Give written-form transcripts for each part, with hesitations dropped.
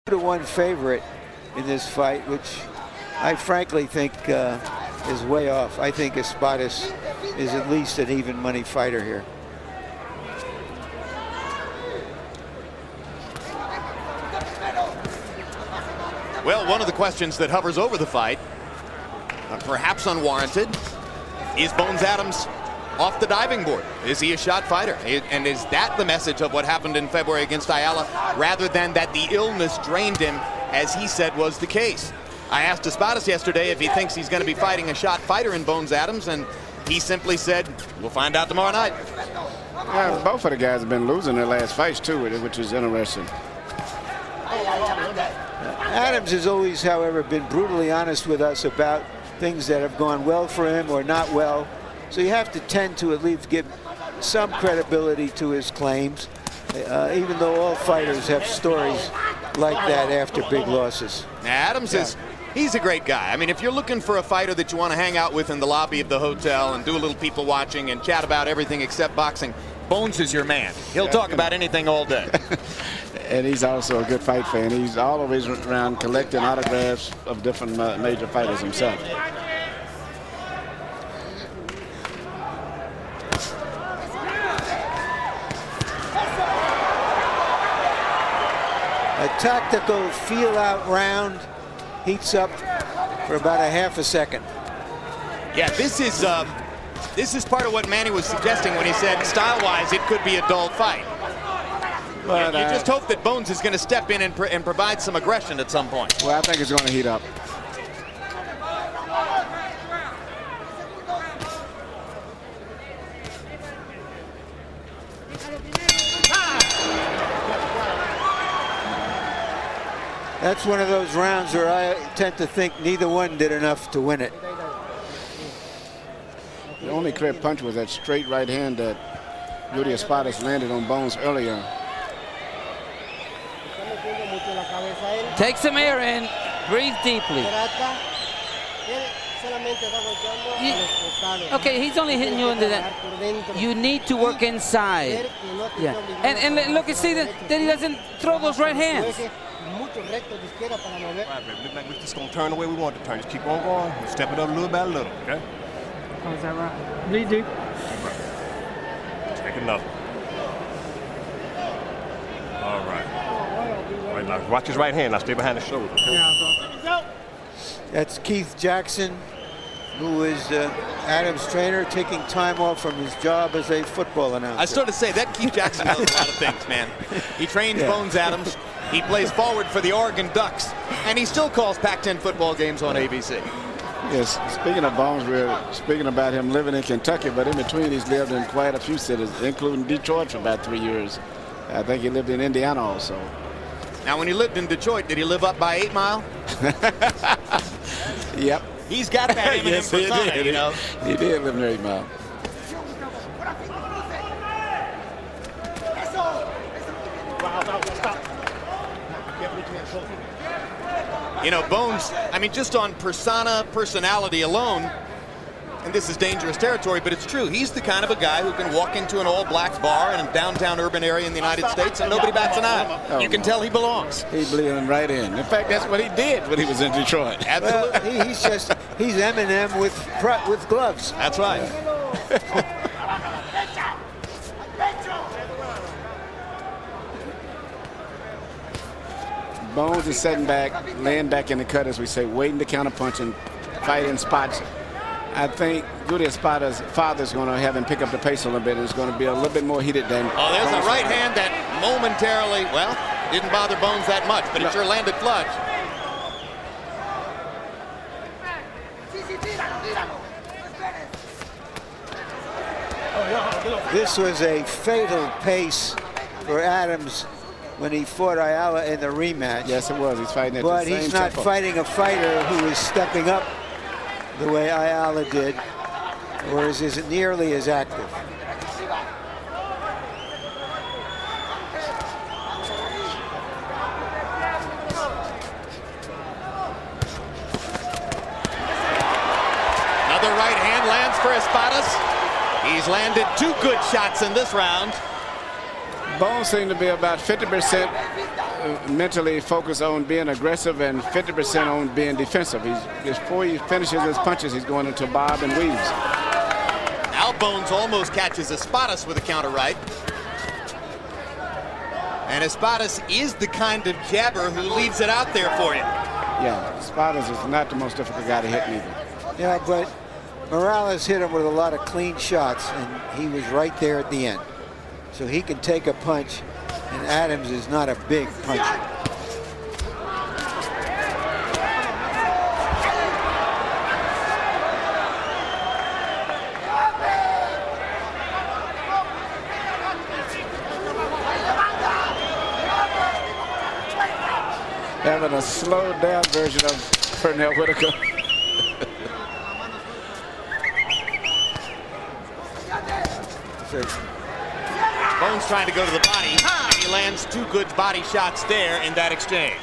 2-1 favorite in this fight, which I frankly think is way off. I think Espadas is at least an even money fighter here. Well, one of the questions that hovers over the fight, perhaps unwarranted, is Bones Adams off the diving board? Is he a shot fighter? And is that the message of what happened in February against Ayala, rather than that the illness drained him, as he said was the case? I asked Espadas yesterday if he thinks he's going to be fighting a shot fighter in Bones Adams, and he simply said, we'll find out tomorrow night. Yeah, both of the guys have been losing their last fights too, which is interesting. Adams has always, however, been brutally honest with us about things that have gone well for him or not well. So you have to tend to at least give some credibility to his claims, even though all fighters have stories like that after big losses. Adams he's a great guy. I mean, if you're looking for a fighter that you want to hang out with in the lobby of the hotel and do a little people watching and chat about everything except boxing, Bones is your man. He'll talk about anything all day. And he's also a good fight fan. He's always around collecting autographs of different major fighters himself. A tactical feel-out round, heats up for about a half a second. Yeah, this is part of what Manny was suggesting when he said, style-wise, it could be a dull fight. But you just hope that Bones is going to step in and provide some aggression at some point. Well, I think it's going to heat up. That's one of those rounds where I tend to think neither one did enough to win it. The only clear punch was that straight right hand that Rudy Espadas landed on Bones earlier. Take some air in, breathe deeply. Okay, he's only hitting you into that. You need to work inside. Yeah, and look, and see that he doesn't throw those right hands. We're just going to turn the way we want to turn. Just keep on going. We'll step it up little by little, okay? Oh, is that right? Bleed deep. Take another. All right. All right, now watch his right hand. Now stay behind the shoulder, okay? Yeah, That's Keith Jackson, who is Adams' trainer, taking time off from his job as a football announcer. I sort of say that Keith Jackson knows a lot of things, man. He trains Bones Adams. He plays forward for the Oregon Ducks, and he still calls Pac-10 football games on ABC. Yes, speaking of Bones, we're speaking about him living in Kentucky, but in between he's lived in quite a few cities, including Detroit for about 3 years. I think he lived in Indiana also. Now, when he lived in Detroit, did he live up by 8 Mile? Yep. He's got that in him for something, you know. He did live near 8 Mile. You know, Bones, I mean, just on personality alone, and this is dangerous territory, but it's true. He's the kind of a guy who can walk into an all-black bar in a downtown urban area in the United States and nobody bats an eye. Oh, you can tell he belongs. He bleeding right in. In fact, that's what he did when he was in Detroit. Absolutely. Well, he's Eminem with gloves. That's right. Bones is sitting back, laying back in the cut, as we say, waiting to counterpunch and fight in spots. I think Rudy Espadas' father's going to have him pick up the pace a little bit. It's going to be a little bit more heated than. Oh, there's a right hand that momentarily, well, didn't bother Bones that much, but it sure landed flush. This was a fatal pace for Adams when he fought Ayala in the rematch. Yes, it was. He's fighting at the same But he's not tempo. fighting a fighter who is stepping up the way Ayala did, or isn't nearly as active. Another right hand lands for Espadas. He's landed 2 good shots in this round. Bones seemed to be about 50% mentally focused on being aggressive and 50% on being defensive. Before he finishes his punches, he's going into bob and weaves. Now Bones almost catches Espadas with a counter right. And Espadas is the kind of jabber who leaves it out there for you. Yeah, Espadas is not the most difficult guy to hit neither. Yeah, but Morales hit him with a lot of clean shots, and he was right there at the end. So he can take a punch, and Adams is not a big puncher. Having a slowed down version of Pernell Whitaker. Bones trying to go to the body, and he lands 2 good body shots there in that exchange.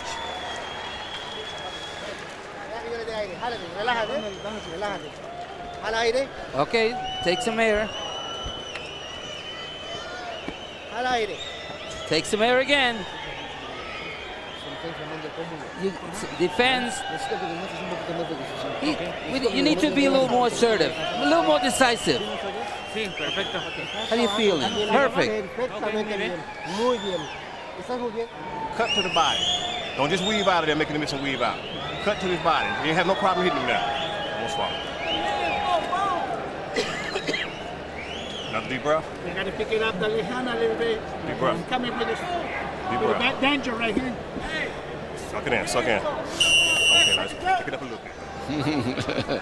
Okay, take some air. Take some air again. You defense. You need to be a little more assertive, a little more decisive. How are you feeling? Perfect. Cut to the body. Don't just weave out of there, making the mission weave out. Cut to his body. You have no problem hitting him there. Don't swallow. Another deep breath. You got to pick it up the lejana a little bit. Deep breath. Come in with Deep a breath. danger right here. Suck it in, suck in. Okay, let's pick it up a little bit.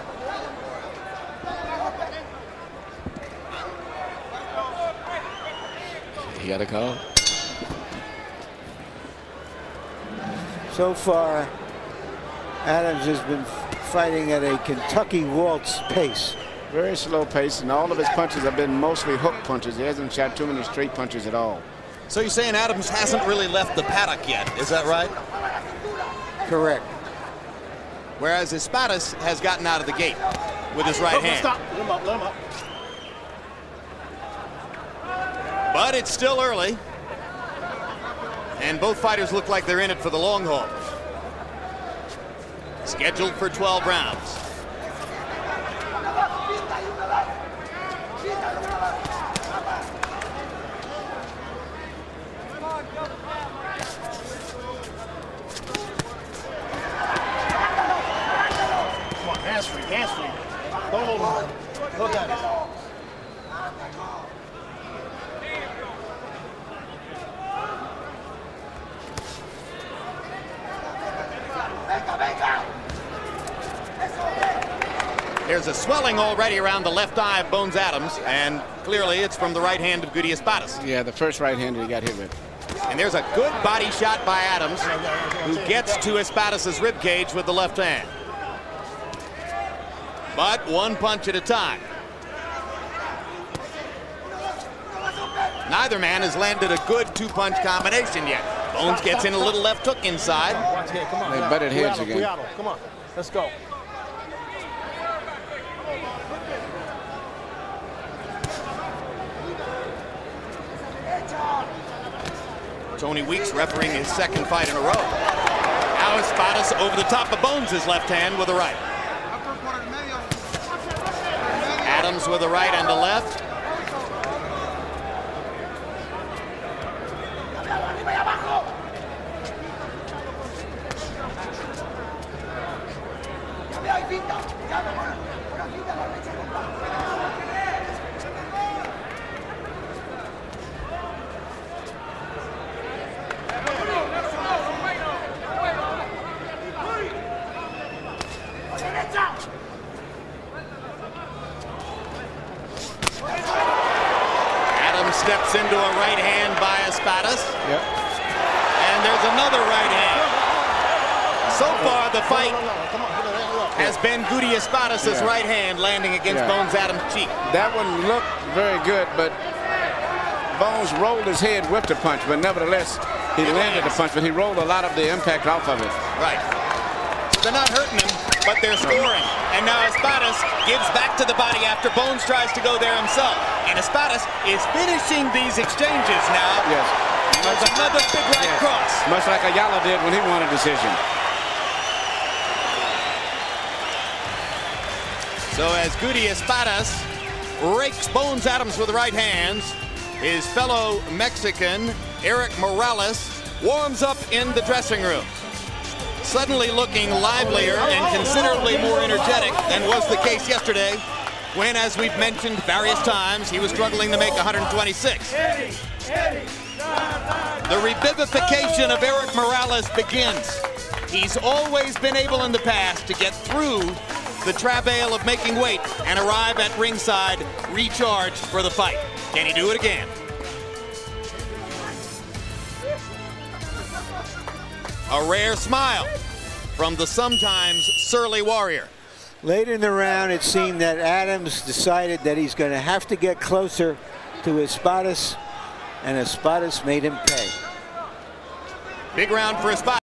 He got a call. So far, Adams has been fighting at a Kentucky waltz pace. Very slow pace, and all of his punches have been mostly hook punches. He hasn't shot too many straight punches at all. So you're saying Adams hasn't really left the paddock yet, is that right? Correct. Whereas Espadas has gotten out of the gate with his right hand. Stop. Let him up, let him up. But it's still early. And both fighters look like they're in it for the long haul. Scheduled for 12 rounds. Come on, hands free, hands free. Don't hold him. Look at it. There's a swelling already around the left eye of Bones Adams, and clearly it's from the right hand of Goody Espadas. Yeah, the first right hander he got hit with. And there's a good body shot by Adams, who gets to Espadas' ribcage with the left hand. But one punch at a time. Neither man has landed a good 2-punch combination yet. Bones gets in a little left hook inside. Watch here, come on. They butted heads again. Come on, let's go. Tony Weeks refereeing his second fight in a row. Now Espadas over the top of Bones' left hand with a right. Adams with a right and a left. Adams steps into a right hand by Espadas. Yep. And there's another right hand. So far, the fight has been Goody Espadas' right hand landing against Bones Adams' cheek. That one looked very good, but Bones rolled his head with the punch, but nevertheless, he landed the punch, but he rolled a lot of the impact off of it. Right. So they're not hurting him, but they're scoring. And now Espadas gives back to the body after Bones tries to go there himself. And Espadas is finishing these exchanges now. Yes. There's another big right cross. Much like Ayala did when he won a decision. So as Goody Espadas rakes Bones Adams with the right hands, his fellow Mexican, Erik Morales, warms up in the dressing room. Suddenly looking livelier and considerably more energetic than was the case yesterday, when, as we've mentioned various times, he was struggling to make 126. The revivification of Erik Morales begins. He's always been able in the past to get through the travail of making weight and arrive at ringside recharged for the fight. Can he do it again? A rare smile from the sometimes surly warrior. Late in the round, it seemed that Adams decided that he's going to have to get closer to Espadas, and Espadas made him pay. Big round for Espadas.